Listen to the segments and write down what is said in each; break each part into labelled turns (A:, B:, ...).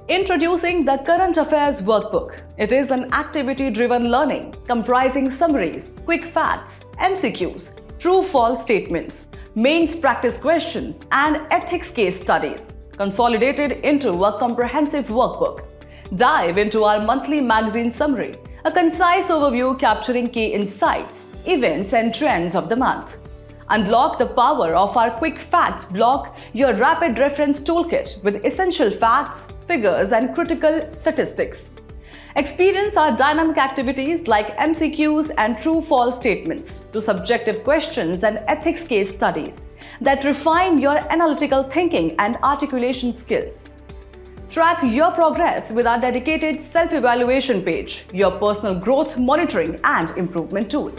A: Introducing the Current Affairs Workbook. It is an activity-driven learning comprising summaries, quick facts, MCQs, true-false statements, mains practice questions, and ethics case studies, consolidated into a comprehensive workbook. Dive into our monthly magazine summary, a concise overview capturing key insights, events, and trends of the month. Unlock the power of our Quick Facts block, your rapid reference toolkit with essential facts, figures, and critical statistics. Experience our dynamic activities like MCQs and true-false statements to subjective questions and ethics case studies that refine your analytical thinking and articulation skills. Track your progress with our dedicated self-evaluation page, your personal growth monitoring and improvement tool.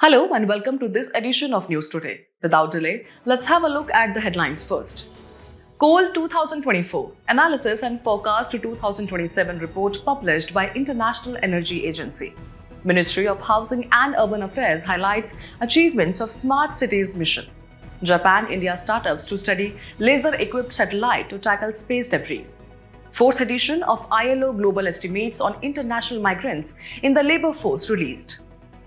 A: Hello and welcome to this edition of News Today. Without delay, let's have a look at the headlines first. Coal 2024 Analysis and Forecast to 2027 report published by International Energy Agency. Ministry of Housing and Urban Affairs highlights achievements of Smart Cities mission. Japan-India startups to study laser-equipped satellite to tackle space debris. Fourth edition of ILO Global Estimates on International Migrants in the Labour Force released.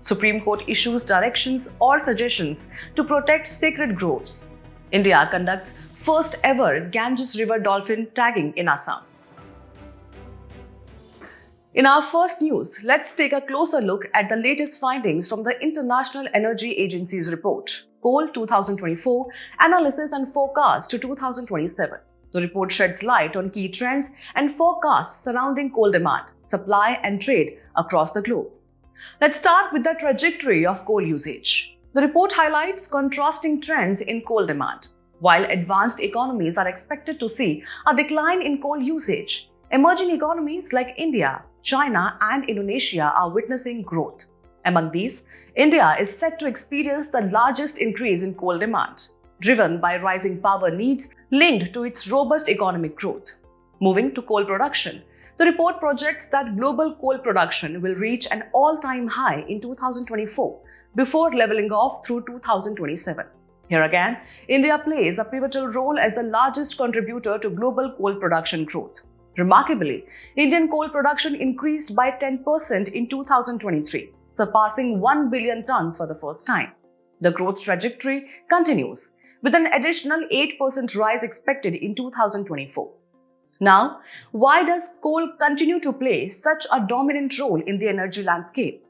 A: Supreme Court issues directions or suggestions to protect sacred groves. India conducts first ever Ganges River dolphin tagging in Assam. In our first news, let's take a closer look at the latest findings from the International Energy Agency's report, Coal 2024 Analysis and Forecast to 2027. The report sheds light on key trends and forecasts surrounding coal demand, supply, and trade across the globe. Let's start with the trajectory of coal usage. The report highlights contrasting trends in coal demand. While advanced economies are expected to see a decline in coal usage, emerging economies like India, China, and Indonesia are witnessing growth. Among these, India is set to experience the largest increase in coal demand, driven by rising power needs linked to its robust economic growth. Moving to coal production, the report projects that global coal production will reach an all-time high in 2024 before leveling off through 2027. Here again, India plays a pivotal role as the largest contributor to global coal production growth. Remarkably, Indian coal production increased by 10% in 2023, surpassing 1 billion tons for the first time. The growth trajectory continues, with an additional 8% rise expected in 2024. Now, why does coal continue to play such a dominant role in the energy landscape?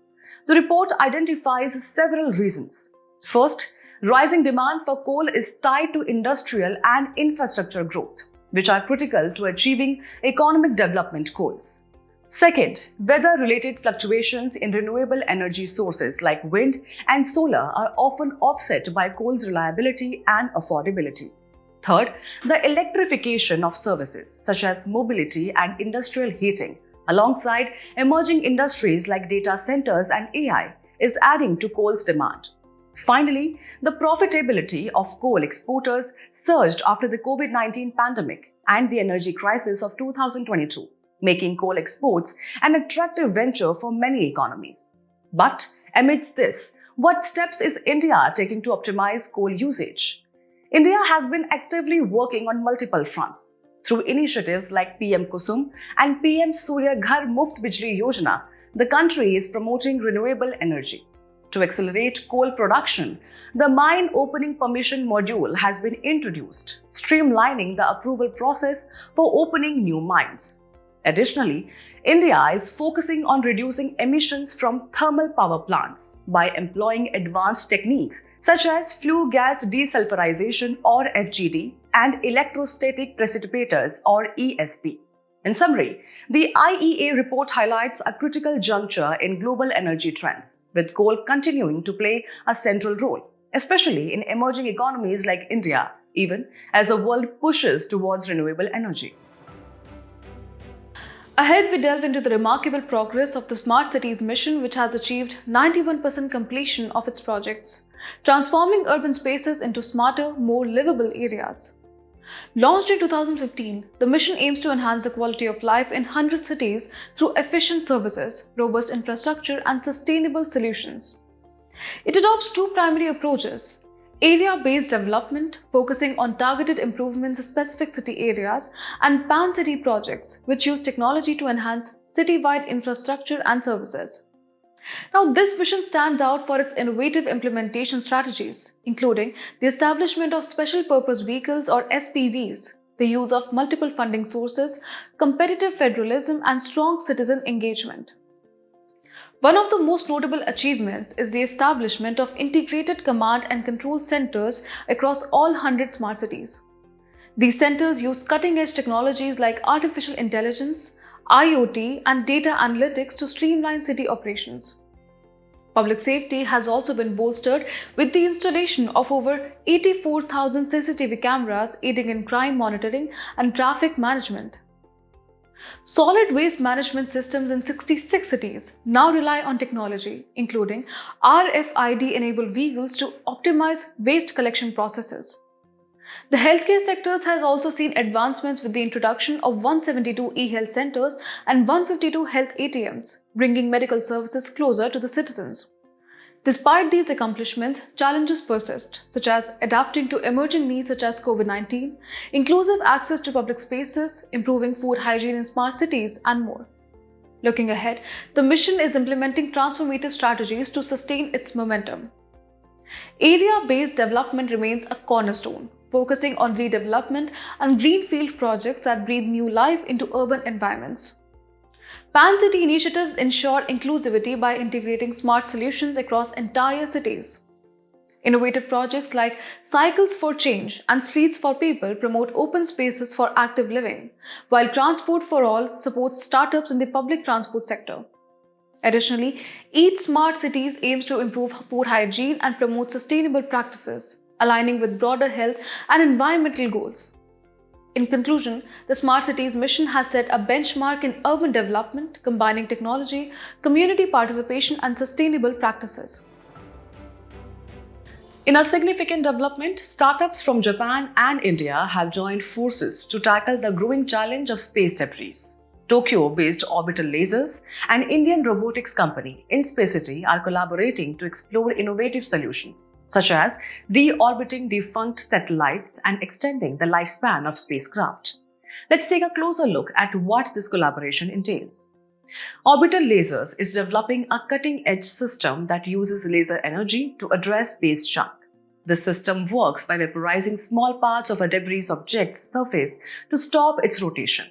A: The report identifies several reasons. First, rising demand for coal is tied to industrial and infrastructure growth, which are critical to achieving economic development goals. Second, weather-related fluctuations in renewable energy sources like wind and solar are often offset by coal's reliability and affordability. Third, the electrification of services such as mobility and industrial heating, alongside emerging industries like data centers and AI, is adding to coal's demand. Finally, the profitability of coal exporters surged after the COVID-19 pandemic and the energy crisis of 2022, making coal exports an attractive venture for many economies. But amidst this, what steps is India taking to optimize coal usage? India has been actively working on multiple fronts. Through initiatives like PM Kusum and PM Surya Ghar Muft Bijli Yojana, the country is promoting renewable energy. To accelerate coal production, the Mine Opening Permission Module has been introduced, streamlining the approval process for opening new mines. Additionally, India is focusing on reducing emissions from thermal power plants by employing advanced techniques such as flue gas desulfurization or FGD and electrostatic precipitators or ESP. In summary, the IEA report highlights a critical juncture in global energy trends, with coal continuing to play a central role, especially in emerging economies like India, even as the world pushes towards renewable energy.
B: Ahead, we delve into the remarkable progress of the Smart Cities mission, which has achieved 91% completion of its projects, transforming urban spaces into smarter, more livable areas. Launched in 2015, the mission aims to enhance the quality of life in 100 cities through efficient services, robust infrastructure, and sustainable solutions. It adopts two primary approaches: area-based development, focusing on targeted improvements in specific city areas, and pan-city projects, which use technology to enhance city-wide infrastructure and services. Now, this vision stands out for its innovative implementation strategies, including the establishment of special purpose vehicles or SPVs, the use of multiple funding sources, competitive federalism, and strong citizen engagement. One of the most notable achievements is the establishment of integrated command and control centers across all 100 smart cities. These centers use cutting-edge technologies like artificial intelligence, IoT, and data analytics to streamline city operations. Public safety has also been bolstered with the installation of over 84,000 CCTV cameras aiding in crime monitoring and traffic management. Solid waste management systems in 66 cities now rely on technology, including RFID-enabled vehicles to optimize waste collection processes. The healthcare sectors has also seen advancements with the introduction of 172 e-health centers and 152 health ATMs, bringing medical services closer to the citizens. Despite these accomplishments, challenges persist, such as adapting to emerging needs such as COVID-19, inclusive access to public spaces, improving food hygiene in smart cities, and more. Looking ahead, the mission is implementing transformative strategies to sustain its momentum. Area-based development remains a cornerstone, focusing on redevelopment and greenfield projects that breathe new life into urban environments. Pan-city initiatives ensure inclusivity by integrating smart solutions across entire cities. Innovative projects like Cycles for Change and Streets for People promote open spaces for active living, while Transport for All supports startups in the public transport sector. Additionally, Eat Smart Cities aims to improve food hygiene and promote sustainable practices, aligning with broader health and environmental goals. In conclusion, the Smart Cities mission has set a benchmark in urban development, combining technology, community participation, and sustainable practices.
A: In a significant development, startups from Japan and India have joined forces to tackle the growing challenge of space debris. Tokyo-based Orbital Lasers and Indian robotics company InSpacity are collaborating to explore innovative solutions, such as deorbiting defunct satellites and extending the lifespan of spacecraft. Let's take a closer look at what this collaboration entails. Orbital Lasers is developing a cutting-edge system that uses laser energy to address space junk. This system works by vaporizing small parts of a debris object's surface to stop its rotation.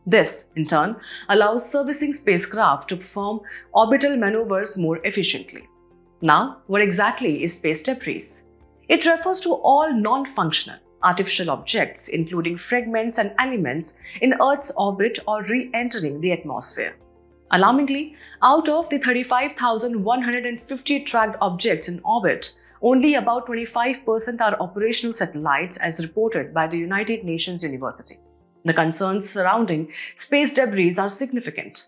A: This, in turn, allows servicing spacecraft to perform orbital maneuvers more efficiently. Now, what exactly is space debris? It refers to all non-functional, artificial objects, including fragments and elements in Earth's orbit or re-entering the atmosphere. Alarmingly, out of the 35,150 tracked objects in orbit, only about 25% are operational satellites as reported by the United Nations University. The concerns surrounding space debris are significant.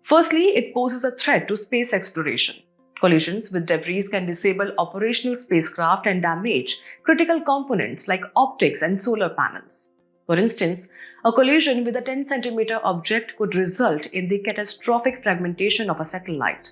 A: Firstly, it poses a threat to space exploration. Collisions with debris can disable operational spacecraft and damage critical components like optics and solar panels. For instance, a collision with a 10-centimeter object could result in the catastrophic fragmentation of a satellite.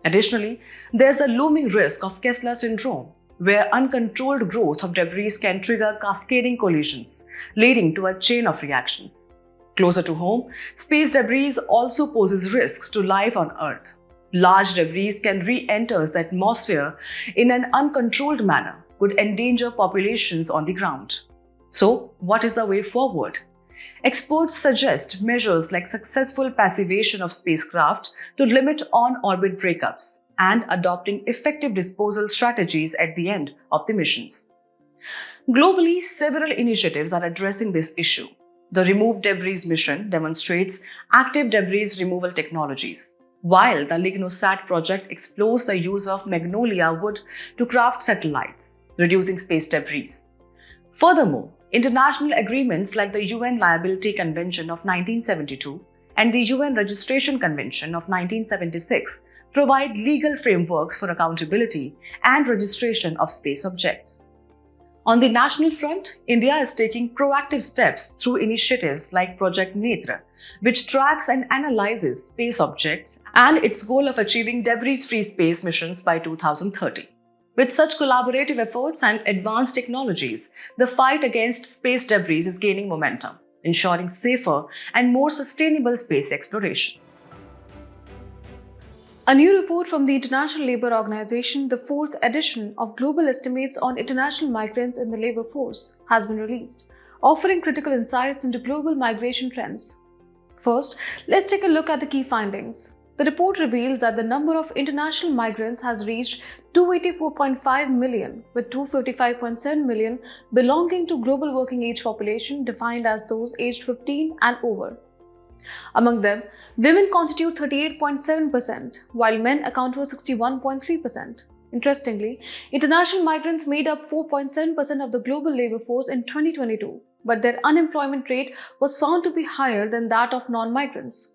A: Additionally, there's the looming risk of Kessler syndrome, where uncontrolled growth of debris can trigger cascading collisions, leading to a chain of reactions. Closer to home, space debris also poses risks to life on Earth. Large debris can re-enter the atmosphere in an uncontrolled manner, could endanger populations on the ground. So, what is the way forward? Experts suggest measures like successful passivation of spacecraft to limit on-orbit breakups and adopting effective disposal strategies at the end of the missions. Globally, several initiatives are addressing this issue. The Remove Debris mission demonstrates active debris removal technologies, while the LignoSat project explores the use of magnolia wood to craft satellites, reducing space debris. Furthermore, international agreements like the UN Liability Convention of 1972 and the UN Registration Convention of 1976 provide legal frameworks for accountability and registration of space objects. On the national front, India is taking proactive steps through initiatives like Project Netra, which tracks and analyzes space objects, and its goal of achieving debris-free space missions by 2030. With such collaborative efforts and advanced technologies, the fight against space debris is gaining momentum, ensuring safer and more sustainable space exploration.
B: A new report from the International Labour Organization, the fourth edition of Global Estimates on International Migrants in the Labour Force, has been released, offering critical insights into global migration trends. First, let's take a look at the key findings. The report reveals that the number of international migrants has reached 284.5 million, with 255.7 million belonging to global working age population defined as those aged 15 and over. Among them, women constitute 38.7%, while men account for 61.3%. Interestingly, international migrants made up 4.7% of the global labor force in 2022, but their unemployment rate was found to be higher than that of non-migrants.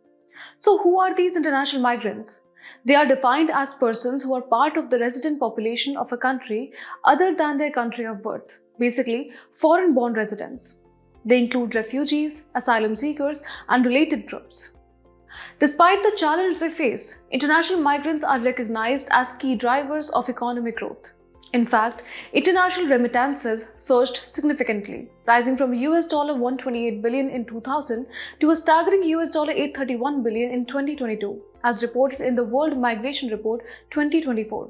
B: So who are these international migrants? They are defined as persons who are part of the resident population of a country other than their country of birth, basically foreign-born residents. They include refugees, asylum seekers, and related groups. Despite the challenge they face, international migrants are recognized as key drivers of economic growth. In fact, international remittances surged significantly, rising from $128 billion in 2000 to a staggering $831 billion in 2022, as reported in the World Migration Report 2024.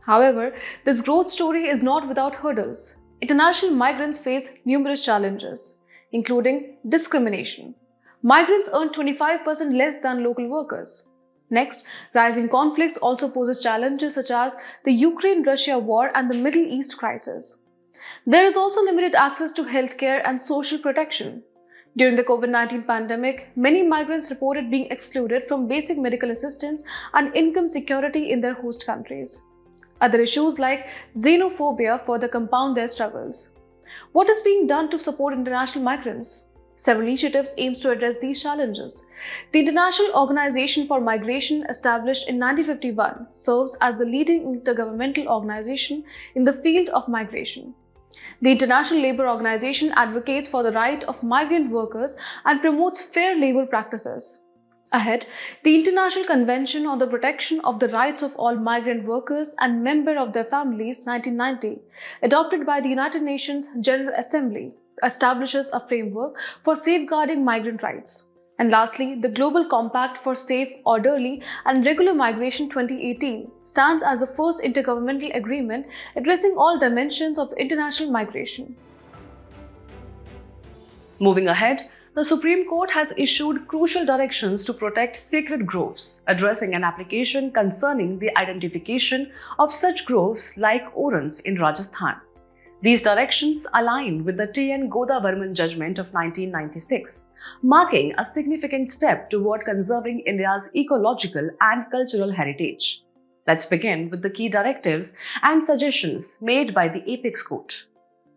B: However, this growth story is not without hurdles. International migrants face numerous challenges, including discrimination. Migrants earn 25% less than local workers. Next, rising conflicts also poses challenges such as the Ukraine-Russia war and the Middle East crisis. There is also limited access to healthcare and social protection. During the COVID-19 pandemic, many migrants reported being excluded from basic medical assistance and income security in their host countries. Other issues like xenophobia further compound their struggles. What is being done to support international migrants? Several initiatives aim to address these challenges. The International Organization for Migration, established in 1951, serves as the leading intergovernmental organization in the field of migration. The International Labour Organization advocates for the right of migrant workers and promotes fair labour practices. Ahead, the International Convention on the Protection of the Rights of All Migrant Workers and Members of Their Families 1990, adopted by the United Nations General Assembly, establishes a framework for safeguarding migrant rights. And lastly, the Global Compact for Safe, Orderly and Regular Migration 2018 stands as the first intergovernmental agreement addressing all dimensions of international migration.
A: Moving ahead, the Supreme Court has issued crucial directions to protect sacred groves, addressing an application concerning the identification of such groves like Orans in Rajasthan. These directions align with the T.N. Godavarman judgment of 1996, marking a significant step toward conserving India's ecological and cultural heritage. Let's begin with the key directives and suggestions made by the Apex Court.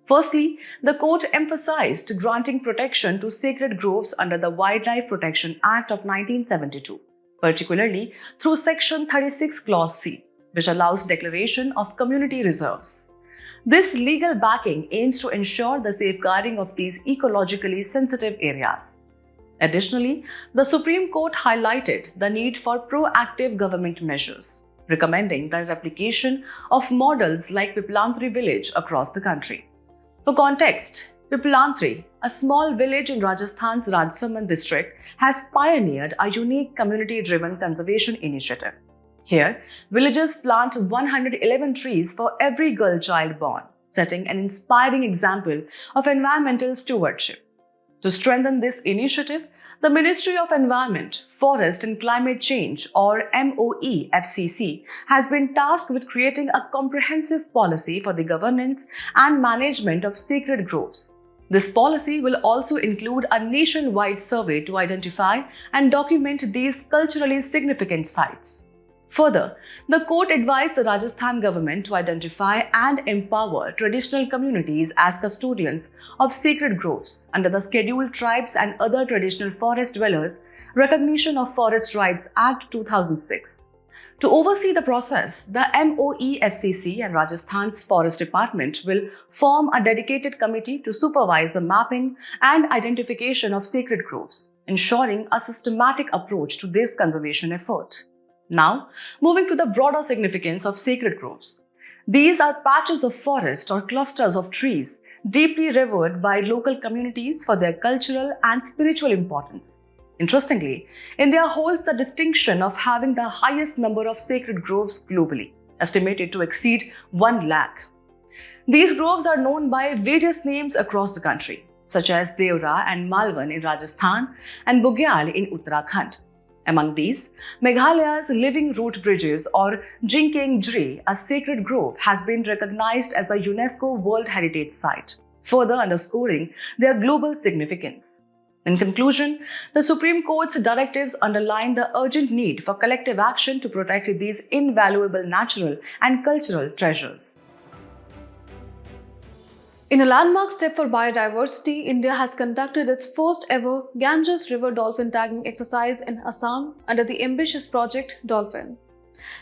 A: Firstly, the court emphasized granting protection to sacred groves under the Wildlife Protection Act of 1972, particularly through Section 36 Clause C, which allows declaration of community reserves. This legal backing aims to ensure the safeguarding of these ecologically sensitive areas. Additionally, the Supreme Court highlighted the need for proactive government measures, recommending the replication of models like Piplanthri village across the country. For context, Piplanthri, a small village in Rajasthan's Rajsamand district, has pioneered a unique community-driven conservation initiative. Here, villagers plant 111 trees for every girl child born, setting an inspiring example of environmental stewardship. To strengthen this initiative, the Ministry of Environment, Forest and Climate Change, or MoE-FCC, has been tasked with creating a comprehensive policy for the governance and management of sacred groves. This policy will also include a nationwide survey to identify and document these culturally significant sites. Further, the court advised the Rajasthan government to identify and empower traditional communities as custodians of sacred groves under the Scheduled Tribes and Other Traditional Forest Dwellers Recognition of Forest Rights Act 2006. To oversee the process, the MOEFCC and Rajasthan's Forest Department will form a dedicated committee to supervise the mapping and identification of sacred groves, ensuring a systematic approach to this conservation effort. Now, moving to the broader significance of sacred groves. These are patches of forest or clusters of trees deeply revered by local communities for their cultural and spiritual importance. Interestingly, India holds the distinction of having the highest number of sacred groves globally, estimated to exceed 1 lakh. These groves are known by various names across the country, such as Deora and Malvan in Rajasthan and Bugyal in Uttarakhand. Among these, Meghalaya's Living Root Bridges or Jinkeng-Jri, a sacred grove, has been recognized as a UNESCO World Heritage Site, further underscoring their global significance. In conclusion, the Supreme Court's directives underline the urgent need for collective action to protect these invaluable natural and cultural treasures.
B: In a landmark step for biodiversity, India has conducted its first ever Ganges River dolphin tagging exercise in Assam under the ambitious project Dolphin.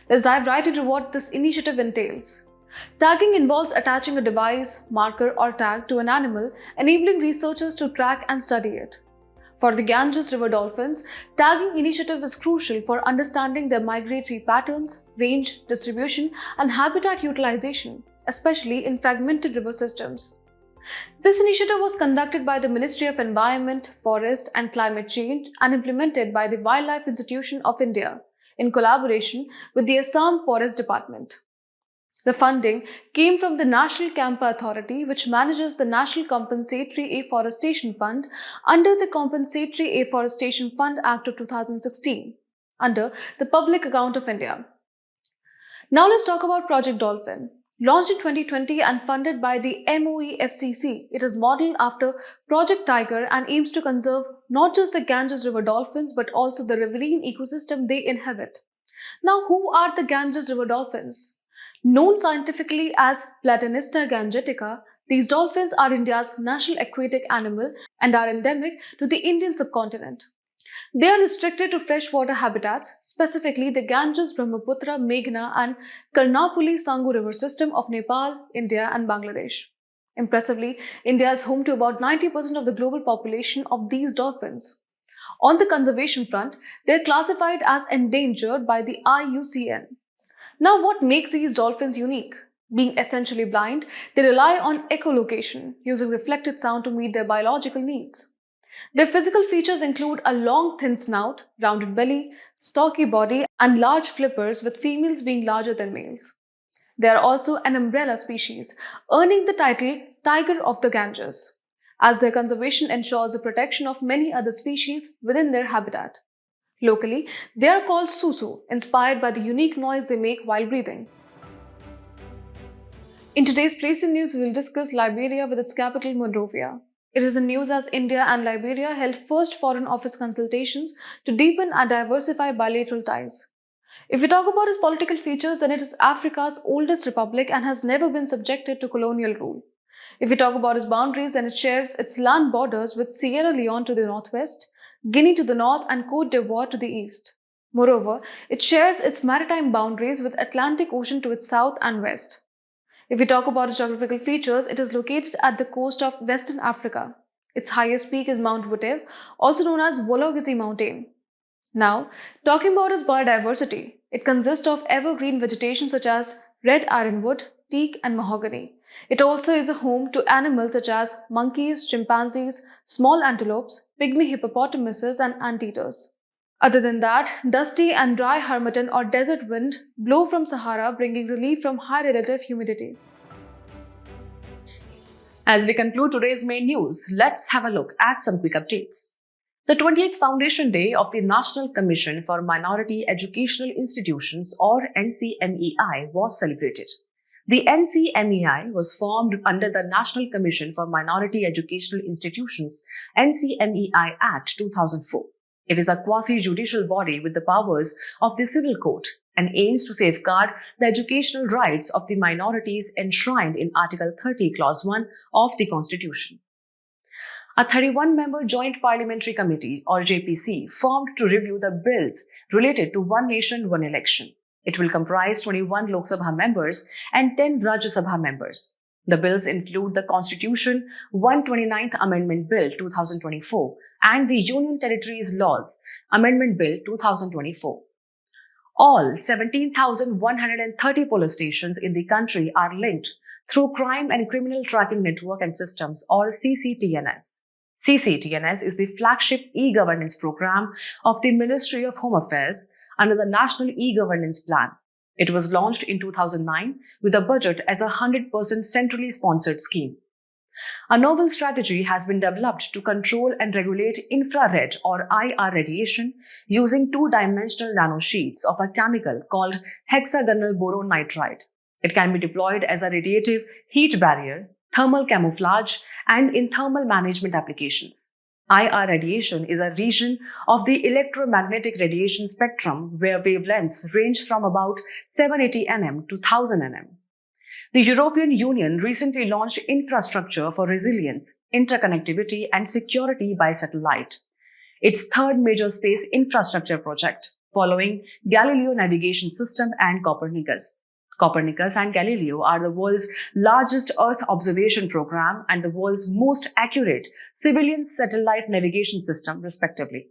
B: Let's dive right into what this initiative entails. Tagging involves attaching a device, marker, or tag to an animal, enabling researchers to track and study it. For the Ganges River dolphins, tagging initiative is crucial for understanding their migratory patterns, range, distribution, and habitat utilization, especially in fragmented river systems. This initiative was conducted by the Ministry of Environment, Forest and Climate Change and implemented by the Wildlife Institution of India in collaboration with the Assam Forest Department. The funding came from the National Campa Authority, which manages the National Compensatory Afforestation Fund under the Compensatory Afforestation Fund Act of 2016, under the Public Account of India. Now let's talk about Project Dolphin. Launched in 2020 and funded by the MOEFCC, it is modeled after Project Tiger and aims to conserve not just the Ganges River dolphins but also the riverine ecosystem they inhabit. Now, who are the Ganges River dolphins? Known scientifically as Platanista gangetica, these dolphins are India's national aquatic animal and are endemic to the Indian subcontinent. They are restricted to freshwater habitats, specifically the Ganges, Brahmaputra, Meghna and Karnapuli-Sangu river system of Nepal, India and Bangladesh. Impressively, India is home to about 90% of the global population of these dolphins. On the conservation front, they are classified as endangered by the IUCN. Now, what makes these dolphins unique? Being essentially blind, they rely on echolocation, using reflected sound to meet their biological needs. Their physical features include a long, thin snout, rounded belly, stocky body, and large flippers, with females being larger than males. They are also an umbrella species, earning the title Tiger of the Ganges, as their conservation ensures the protection of many other species within their habitat. Locally, they are called susu, inspired by the unique noise they make while breathing. In today's Place in News, we will discuss Liberia with its capital Monrovia. It is in news as India and Liberia held first Foreign Office consultations to deepen and diversify bilateral ties. If we talk about its political features, then it is Africa's oldest republic and has never been subjected to colonial rule. If we talk about its boundaries, then it shares its land borders with Sierra Leone to the northwest, Guinea to the north and Côte d'Ivoire to the east. Moreover, it shares its maritime boundaries with Atlantic Ocean to its south and west. If we talk about its geographical features, it is located at the coast of Western Africa. Its highest peak is Mount Vuittev, also known as Wologisi Mountain. Now, talking about its biodiversity, it consists of evergreen vegetation such as red ironwood, teak and mahogany. It also is a home to animals such as monkeys, chimpanzees, small antelopes, pygmy hippopotamuses and anteaters. Other than that, dusty and dry harmattan or desert wind blow from Sahara, bringing relief from high relative humidity.
A: As we conclude today's main news, let's have a look at some quick updates. The 28th Foundation Day of the National Commission for Minority Educational Institutions, or NCMEI, was celebrated. The NCMEI was formed under the National Commission for Minority Educational Institutions, NCMEI Act 2004. It is a quasi-judicial body with the powers of the civil court and aims to safeguard the educational rights of the minorities enshrined in Article 30, Clause 1 of the Constitution. A 31-member Joint Parliamentary Committee, or JPC, formed to review the bills related to One Nation, One Election. It will comprise 21 Lok Sabha members and 10 Rajya Sabha members. The bills include the Constitution 129th Amendment Bill 2024 and the Union Territories Laws Amendment Bill 2024. All 17,130 police stations in the country are linked through Crime and Criminal Tracking Network and Systems, or CCTNS. CCTNS is the flagship e-governance program of the Ministry of Home Affairs under the National E-Governance Plan. It was launched in 2009 with a budget as a 100% centrally sponsored scheme. A novel strategy has been developed to control and regulate infrared or IR radiation using two-dimensional nanosheets of a chemical called hexagonal boron nitride. It can be deployed as a radiative heat barrier, thermal camouflage, and in thermal management applications. IR radiation is a region of the electromagnetic radiation spectrum where wavelengths range from about 780 nm to 1000 nm. The European Union recently launched Infrastructure for Resilience, Interconnectivity and Security by Satellite, its third major space infrastructure project, following Galileo navigation system and Copernicus. Copernicus and Galileo are the world's largest Earth observation program and the world's most accurate civilian satellite navigation system, respectively.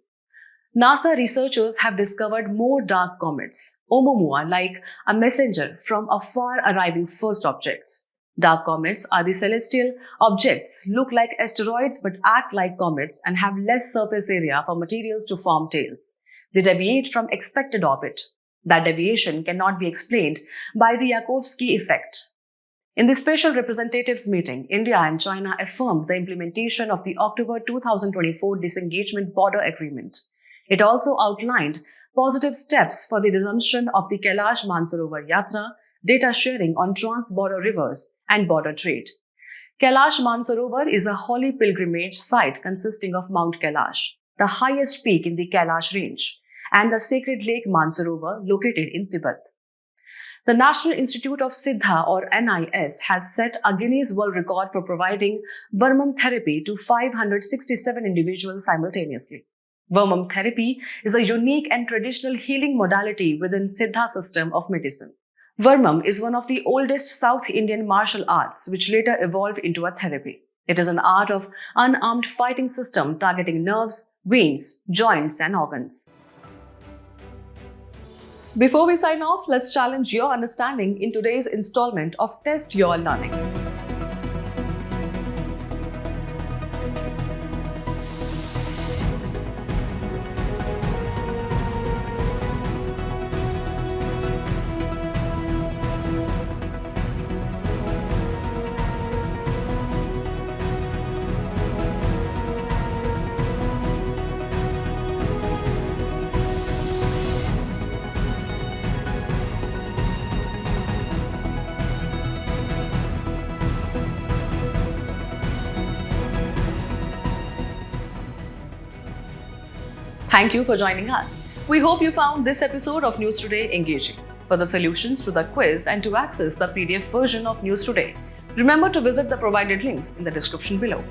A: NASA researchers have discovered more dark comets, Oumuamua, like a messenger from afar arriving first objects. Dark comets are the celestial objects, look like asteroids but act like comets and have less surface area for materials to form tails. They deviate from expected orbit. That deviation cannot be explained by the Yarkovsky effect. In the Special Representatives meeting, India and China affirmed the implementation of the October 2024 Disengagement Border Agreement. It also outlined positive steps for the resumption of the Kailash Mansarovar Yatra, data sharing on trans-border rivers, and border trade. Kailash Mansarovar is a holy pilgrimage site consisting of Mount Kailash, the highest peak in the Kailash range, and the sacred lake Mansarovar located in Tibet. The National Institute of Siddha, or NIS, has set a Guinness World Record for providing Varmam therapy to 567 individuals simultaneously. Varmam therapy is a unique and traditional healing modality within Siddha system of medicine. Varmam is one of the oldest South Indian martial arts, which later evolved into a therapy. It is an art of unarmed fighting system targeting nerves, veins, joints, and organs. Before we sign off, let's challenge your understanding in today's installment of Test Your Learning. Thank you for joining us. We hope you found this episode of News Today engaging. For the solutions to the quiz and to access the PDF version of News Today, remember to visit the provided links in the description below.